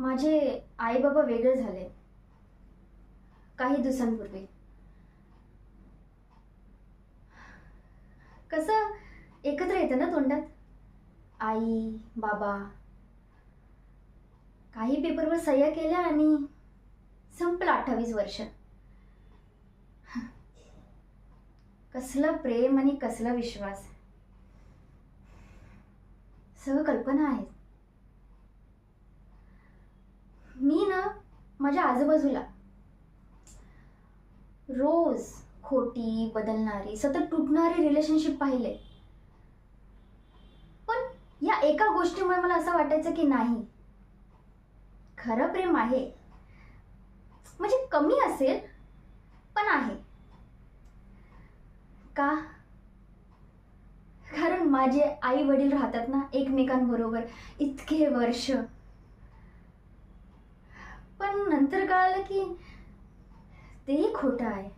माझे आई बाबा वेगळे झाले काही दिवसांपूर्वी. कसं एकत्र येतं ना तोंडात, आई बाबा. काही पेपरवर सह्या केल्या आणि संपलं 28 वर्ष. कसलं प्रेम आणि कसला विश्वास, सगळं कल्पना आहेत. मी ना माझ्या आजूबाजूला रोज खोटी, बदलणारी, सतत तुटणारी रिलेशनशिप पाहिले. पण या एका गोष्टीमुळे मला असं वाटायचं की नाही, खरं प्रेम आहे. म्हणजे कमी असेल पण आहे. का? कारण माझे आई वडील राहतात ना एकमेकांबरोबर इतके वर्ष. पण नंतर कळालं की तेही खोटं आहे.